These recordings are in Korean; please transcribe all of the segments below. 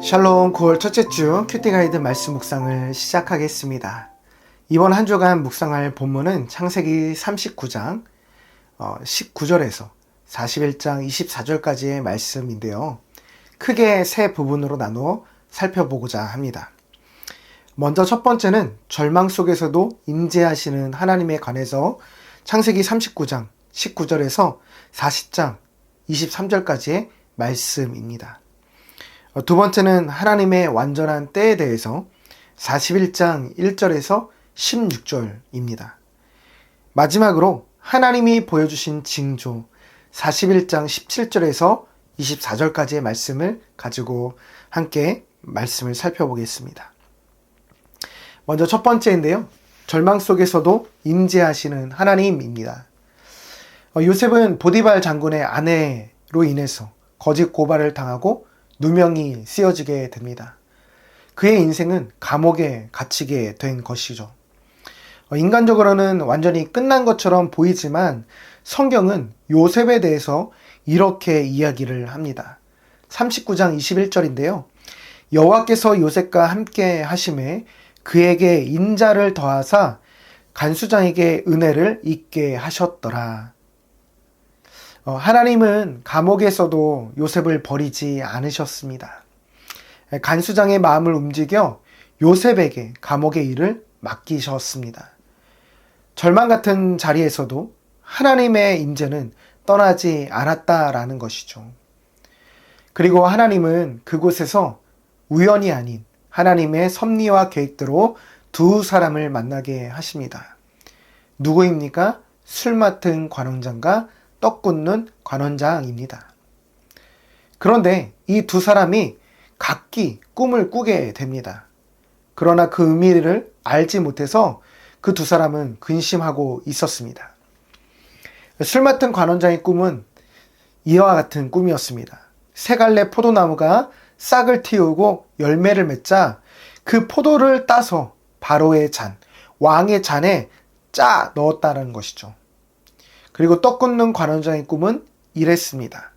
샬롬 9월 첫째 주 큐티 가이드 말씀 묵상을 시작하겠습니다. 이번 한 주간 묵상할 본문은 창세기 39장 19절에서 41장 24절까지의 말씀인데요. 크게 세 부분으로 나누어 살펴보고자 합니다. 먼저 첫 번째는 절망 속에서도 임재하시는 하나님에 관해서 창세기 39장 19절에서 40장 23절까지의 말씀입니다. 두 번째는 하나님의 완전한 때에 대해서 41장 1절에서 16절입니다. 마지막으로 하나님이 보여주신 징조 41장 17절에서 24절까지의 말씀을 가지고 함께 말씀을 살펴보겠습니다. 먼저 첫 번째인데요. 절망 속에서도 임재하시는 하나님입니다. 요셉은 보디발 장군의 아내로 인해서 거짓 고발을 당하고 누명이 쓰여지게 됩니다. 그의 인생은 감옥에 갇히게 된 것이죠. 인간적으로는 완전히 끝난 것처럼 보이지만 성경은 요셉에 대해서 이렇게 이야기를 합니다. 39장 21절인데요. 여호와께서 요셉과 함께 하심에 그에게 인자를 더하사 간수장에게 은혜를 있게 하셨더라. 하나님은 감옥에서도 요셉을 버리지 않으셨습니다. 간수장의 마음을 움직여 요셉에게 감옥의 일을 맡기셨습니다. 절망 같은 자리에서도 하나님의 임재는 떠나지 않았다라는 것이죠. 그리고 하나님은 그곳에서 우연이 아닌 하나님의 섭리와 계획대로 두 사람을 만나게 하십니다. 누구입니까? 술 맡은 관원장과 떡 굽는 관원장입니다. 그런데 이 두 사람이 각기 꿈을 꾸게 됩니다. 그러나 그 의미를 알지 못해서 그 두 사람은 근심하고 있었습니다. 술 맡은 관원장의 꿈은 이와 같은 꿈이었습니다. 세 갈래 포도나무가 싹을 틔우고 열매를 맺자 그 포도를 따서 바로의 잔, 왕의 잔에 짜 넣었다는 것이죠. 그리고 떡 굽는 관원장의 꿈은 이랬습니다.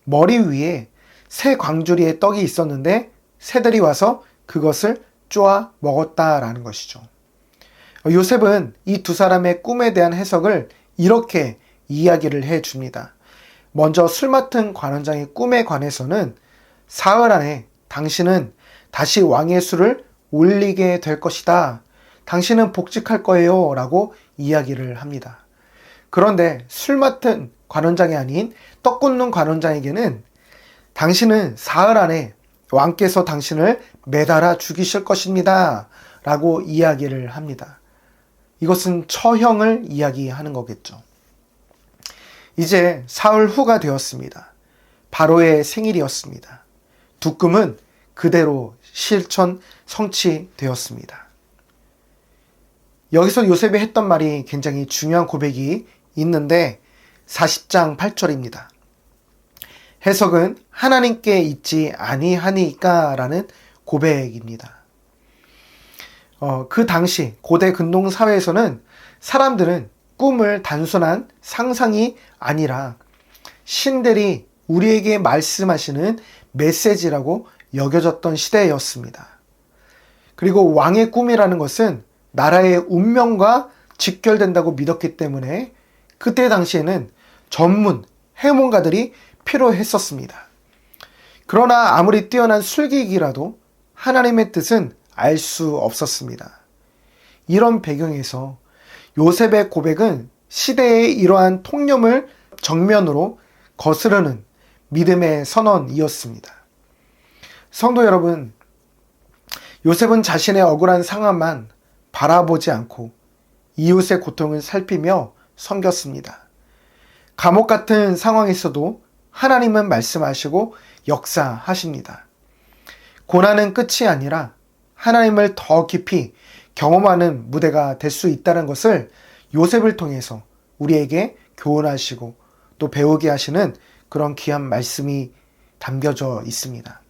머리 위에 새 광주리의 떡이 있었는데 새들이 와서 그것을 쪼아 먹었다라는 것이죠. 요셉은 이 두 사람의 꿈에 대한 해석을 이렇게 이야기를 해줍니다. 먼저 술 맡은 관원장의 꿈에 관해서는 사흘 안에 당신은 다시 왕의 수를 올리게 될 것이다. 당신은 복직할 거예요. 라고 이야기를 합니다. 그런데 술 맡은 관원장이 아닌 떡 굽는 관원장에게는 당신은 사흘 안에 왕께서 당신을 매달아 죽이실 것입니다. 라고 이야기를 합니다. 이것은 처형을 이야기하는 거겠죠. 이제 사흘 후가 되었습니다. 바로의 생일이었습니다. 두 꿈은 그대로 실천 성취되었습니다. 여기서 요셉이 했던 말이 굉장히 중요한 고백이 있는데 40장 8절입니다. 해석은 하나님께 있지 아니하니까 라는 고백입니다. 그 당시 고대 근동 사회에서는 사람들은 꿈을 단순한 상상이 아니라 신들이 우리에게 말씀하시는 메시지라고 여겨졌던 시대였습니다. 그리고 왕의 꿈이라는 것은 나라의 운명과 직결된다고 믿었기 때문에 그때 당시에는 전문 해몽가들이 필요했었습니다. 그러나 아무리 뛰어난 술객이라도 하나님의 뜻은 알 수 없었습니다. 이런 배경에서 요셉의 고백은 시대의 이러한 통념을 정면으로 거스르는 믿음의 선언이었습니다. 성도 여러분, 요셉은 자신의 억울한 상황만 바라보지 않고 이웃의 고통을 살피며 섬겼습니다. 감옥 같은 상황에서도 하나님은 말씀하시고 역사하십니다. 고난은 끝이 아니라 하나님을 더 깊이 경험하는 무대가 될 수 있다는 것을 요셉을 통해서 우리에게 교훈하시고 또 배우게 하시는 그런 귀한 말씀이 담겨져 있습니다.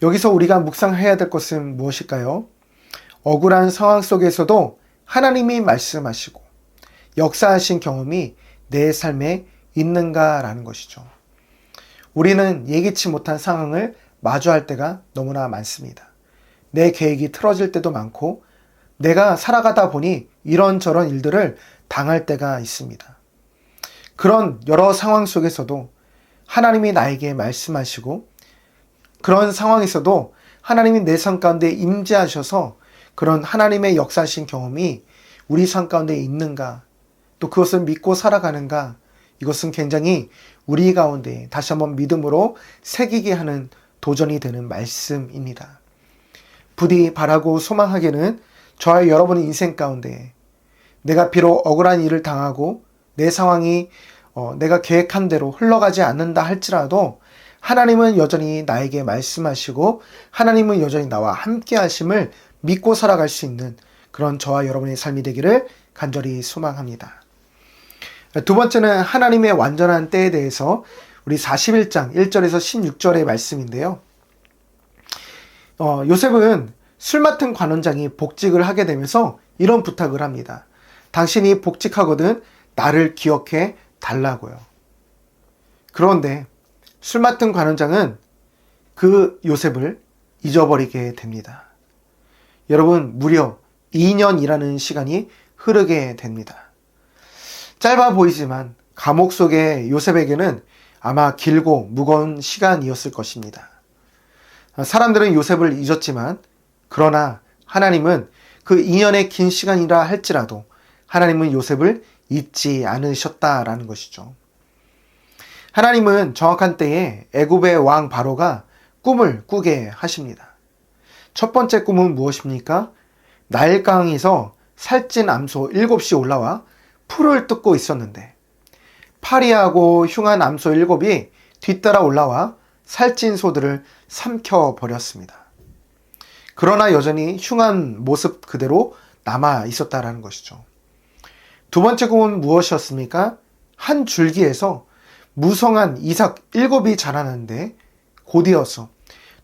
여기서 우리가 묵상해야 될 것은 무엇일까요? 억울한 상황 속에서도 하나님이 말씀하시고 역사하신 경험이 내 삶에 있는가라는 것이죠. 우리는 예기치 못한 상황을 마주할 때가 너무나 많습니다. 내 계획이 틀어질 때도 많고 내가 살아가다 보니 이런저런 일들을 당할 때가 있습니다. 그런 여러 상황 속에서도 하나님이 나에게 말씀하시고 그런 상황에서도 하나님이 내 삶 가운데 임재하셔서 그런 하나님의 역사하신 경험이 우리 삶 가운데 있는가, 또 그것을 믿고 살아가는가, 이것은 굉장히 우리 가운데 다시 한번 믿음으로 새기게 하는 도전이 되는 말씀입니다. 부디 바라고 소망하기는 저와 여러분의 인생 가운데 내가 비록 억울한 일을 당하고 내 상황이 내가 계획한 대로 흘러가지 않는다 할지라도 하나님은 여전히 나에게 말씀하시고 하나님은 여전히 나와 함께 하심을 믿고 살아갈 수 있는 그런 저와 여러분의 삶이 되기를 간절히 소망합니다. 두 번째는 하나님의 완전한 때에 대해서 우리 41장 1절에서 16절의 말씀인데요. 요셉은 술 맡은 관원장이 복직을 하게 되면서 이런 부탁을 합니다. 당신이 복직하거든 나를 기억해 달라고요. 그런데 술 맡은 관원장은 그 요셉을 잊어버리게 됩니다. 여러분, 무려 2년이라는 시간이 흐르게 됩니다. 짧아 보이지만 감옥 속의 요셉에게는 아마 길고 무거운 시간이었을 것입니다. 사람들은 요셉을 잊었지만 그러나 하나님은 그 2년의 긴 시간이라 할지라도 하나님은 요셉을 잊지 않으셨다라는 것이죠. 하나님은 정확한 때에 애굽의 왕 바로가 꿈을 꾸게 하십니다. 첫 번째 꿈은 무엇입니까? 나일강에서 살찐 암소 7이 올라와 풀을 뜯고 있었는데 파리하고 흉한 암소 7이 뒤따라 올라와 살찐 소들을 삼켜버렸습니다. 그러나 여전히 흉한 모습 그대로 남아 있었다라는 것이죠. 두 번째 꿈은 무엇이었습니까? 한 줄기에서 무성한 이삭 7이 자라는데 곧이어서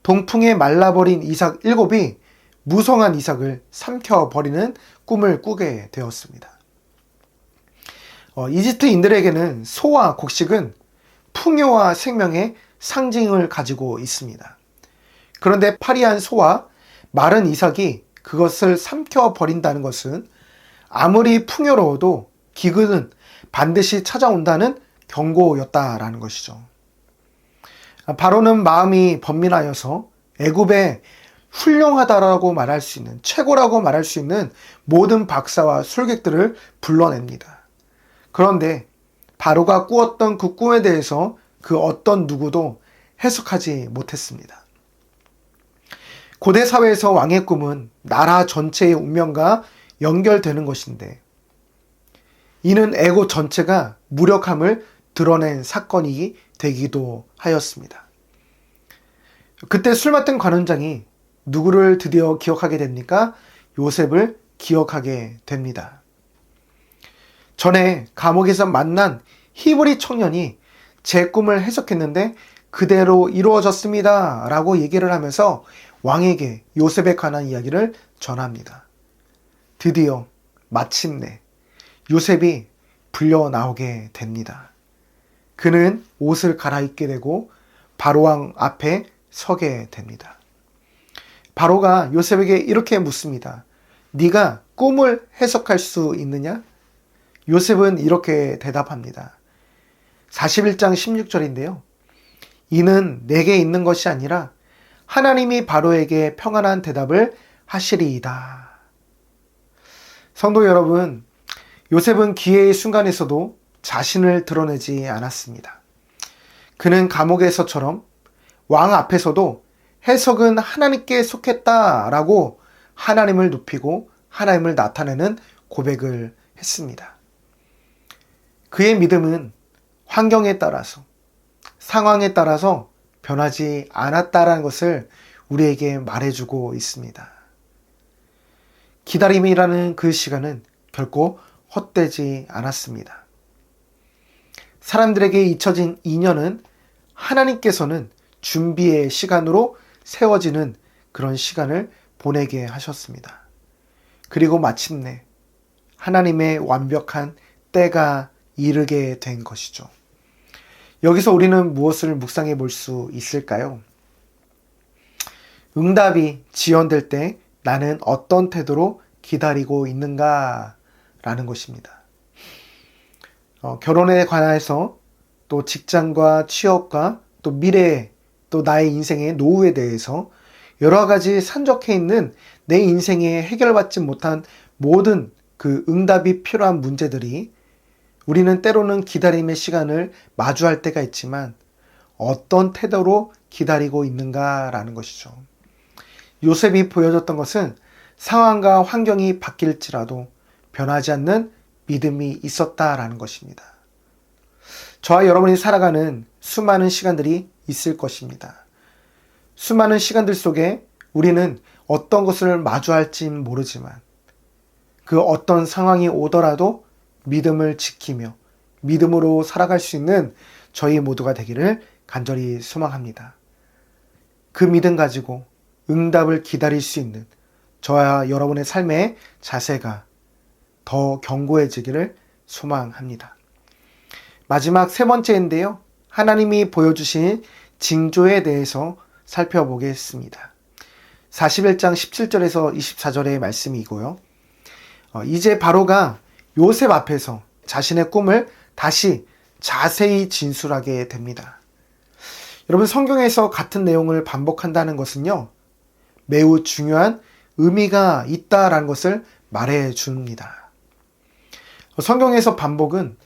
동풍에 말라버린 이삭 7이 무성한 이삭을 삼켜버리는 꿈을 꾸게 되었습니다. 이집트인들에게는 소와 곡식은 풍요와 생명의 상징을 가지고 있습니다. 그런데 파리한 소와 마른 이삭이 그것을 삼켜버린다는 것은 아무리 풍요로워도 기근은 반드시 찾아온다는 경고였다라는 것이죠. 바로는 마음이 번민하여서 애굽에 훌륭하다라고 말할 수 있는, 최고라고 말할 수 있는 모든 박사와 술객들을 불러냅니다. 그런데 바로가 꾸었던 그 꿈에 대해서 그 어떤 누구도 해석하지 못했습니다. 고대 사회에서 왕의 꿈은 나라 전체의 운명과 연결되는 것인데 이는 애고 전체가 무력함을 드러낸 사건이 되기도 하였습니다. 그때 술 맡은 관원장이 누구를 드디어 기억하게 됩니까? 요셉을 기억하게 됩니다. 전에 감옥에서 만난 히브리 청년이 제 꿈을 해석했는데 그대로 이루어졌습니다 라고 얘기를 하면서 왕에게 요셉에 관한 이야기를 전합니다. 드디어 마침내 요셉이 불려 나오게 됩니다. 그는 옷을 갈아입게 되고 바로왕 앞에 서게 됩니다. 바로가 요셉에게 이렇게 묻습니다. 네가 꿈을 해석할 수 있느냐? 요셉은 이렇게 대답합니다. 41장 16절인데요. 이는 내게 있는 것이 아니라 하나님이 바로에게 평안한 대답을 하시리이다. 성도 여러분, 요셉은 기회의 순간에서도 자신을 드러내지 않았습니다. 그는 감옥에서처럼 왕 앞에서도 해석은 하나님께 속했다라고 하나님을 높이고 하나님을 나타내는 고백을 했습니다. 그의 믿음은 환경에 따라서, 상황에 따라서 변하지 않았다라는 것을 우리에게 말해주고 있습니다. 기다림이라는 그 시간은 결코 헛되지 않았습니다. 사람들에게 잊혀진 2년은 하나님께서는 준비의 시간으로 세워지는 그런 시간을 보내게 하셨습니다. 그리고 마침내 하나님의 완벽한 때가 이르게 된 것이죠. 여기서 우리는 무엇을 묵상해 볼 수 있을까요? 응답이 지연될 때 나는 어떤 태도로 기다리고 있는가? 라는 것입니다. 결혼에 관해서 또 직장과 취업과 또 미래, 또 나의 인생의 노후에 대해서 여러 가지 산적해 있는 내 인생에 해결받지 못한 모든 그 응답이 필요한 문제들이 우리는 때로는 기다림의 시간을 마주할 때가 있지만 어떤 태도로 기다리고 있는가라는 것이죠. 요셉이 보여줬던 것은 상황과 환경이 바뀔지라도 변하지 않는 믿음이 있었다라는 것입니다. 저와 여러분이 살아가는 수많은 시간들이 있을 것입니다. 수많은 시간들 속에 우리는 어떤 것을 마주할진 모르지만 그 어떤 상황이 오더라도 믿음을 지키며 믿음으로 살아갈 수 있는 저희 모두가 되기를 간절히 소망합니다. 그 믿음 가지고 응답을 기다릴 수 있는 저와 여러분의 삶의 자세가 더 견고해지기를 소망합니다. 마지막 세 번째인데요. 하나님이 보여주신 징조에 대해서 살펴보겠습니다. 41장 17절에서 24절의 말씀이고요. 이제 바로가 요셉 앞에서 자신의 꿈을 다시 자세히 진술하게 됩니다. 여러분, 성경에서 같은 내용을 반복한다는 것은요, 매우 중요한 의미가 있다라는 것을 말해 줍니다. 성경에서 반복은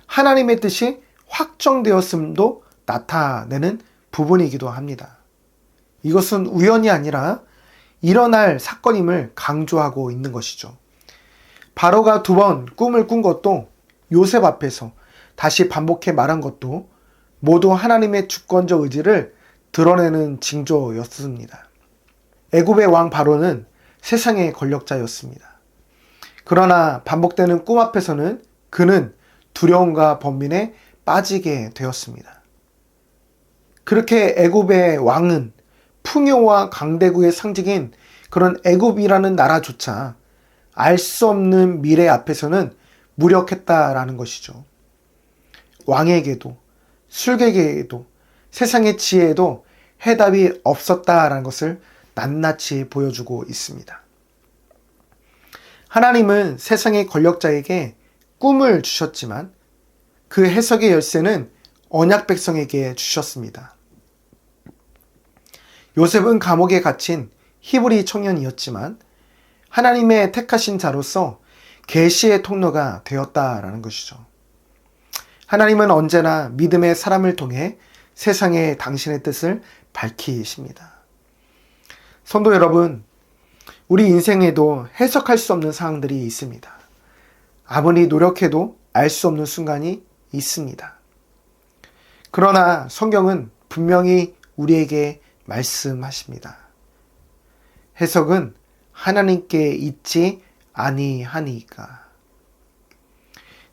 하나님의 뜻이 확정되었음도 나타내는 부분이기도 합니다. 이것은 우연이 아니라 일어날 사건임을 강조하고 있는 것이죠. 바로가 2번 꿈을 꾼 것도 요셉 앞에서 다시 반복해 말한 것도 모두 하나님의 주권적 의지를 드러내는 징조였습니다. 애굽의 왕 바로는 세상의 권력자였습니다. 그러나 반복되는 꿈 앞에서는 그는 두려움과 번민에 빠지게 되었습니다. 그렇게 애굽의 왕은 풍요와 강대국의 상징인 그런 애굽이라는 나라조차 알 수 없는 미래 앞에서는 무력했다라는 것이죠. 왕에게도 술객에게도 세상의 지혜에도 해답이 없었다라는 것을 낱낱이 보여주고 있습니다. 하나님은 세상의 권력자에게 꿈을 주셨지만 그 해석의 열쇠는 언약 백성에게 주셨습니다. 요셉은 감옥에 갇힌 히브리 청년이었지만 하나님의 택하신 자로서 계시의 통로가 되었다라는 것이죠. 하나님은 언제나 믿음의 사람을 통해 세상에 당신의 뜻을 밝히십니다. 성도 여러분, 우리 인생에도 해석할 수 없는 상황들이 있습니다. 아무리 노력해도 알 수 없는 순간이 있습니다. 그러나 성경은 분명히 우리에게 말씀하십니다. 해석은 하나님께 있지 아니하니까.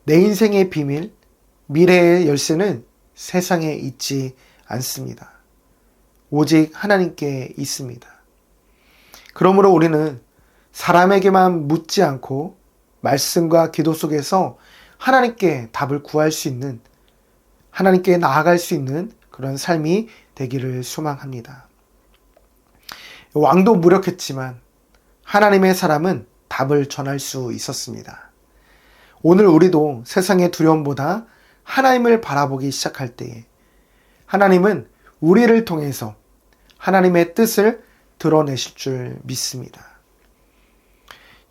내 인생의 비밀, 미래의 열쇠는 세상에 있지 않습니다. 오직 하나님께 있습니다. 그러므로 우리는 사람에게만 묻지 않고 말씀과 기도 속에서 하나님께 답을 구할 수 있는, 하나님께 나아갈 수 있는 그런 삶이 되기를 소망합니다. 왕도 무력했지만 하나님의 사람은 답을 전할 수 있었습니다. 오늘 우리도 세상의 두려움보다 하나님을 바라보기 시작할 때에 하나님은 우리를 통해서 하나님의 뜻을 드러내실 줄 믿습니다.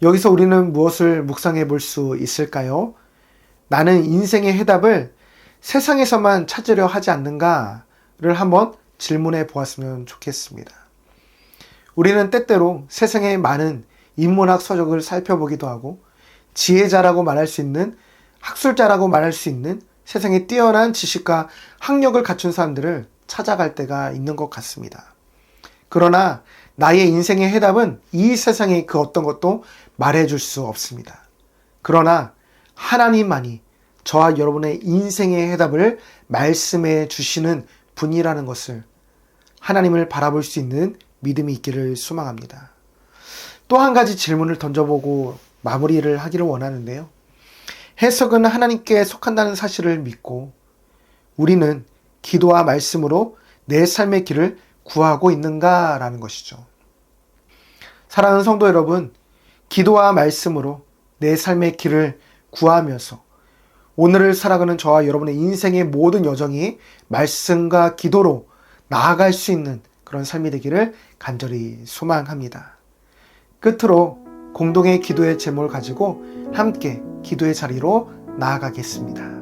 여기서 우리는 무엇을 묵상해 볼 수 있을까요? 나는 인생의 해답을 세상에서만 찾으려 하지 않는가를 한번 질문해 보았으면 좋겠습니다. 우리는 때때로 세상의 많은 인문학 서적을 살펴보기도 하고 지혜자라고 말할 수 있는, 학술자라고 말할 수 있는 세상에 뛰어난 지식과 학력을 갖춘 사람들을 찾아갈 때가 있는 것 같습니다. 그러나 나의 인생의 해답은 이 세상의 그 어떤 것도 말해줄 수 없습니다. 그러나 하나님만이 저와 여러분의 인생의 해답을 말씀해 주시는 분이라는 것을, 하나님을 바라볼 수 있는 믿음이 있기를 소망합니다. 또 한 가지 질문을 던져보고 마무리를 하기를 원하는데요. 해석은 하나님께 속한다는 사실을 믿고 우리는 기도와 말씀으로 내 삶의 길을 구하고 있는가라는 것이죠. 사랑하는 성도 여러분, 기도와 말씀으로 내 삶의 길을 구하면서 오늘을 살아가는 저와 여러분의 인생의 모든 여정이 말씀과 기도로 나아갈 수 있는 그런 삶이 되기를 간절히 소망합니다. 끝으로 공동의 기도의 제목을 가지고 함께 기도의 자리로 나아가겠습니다.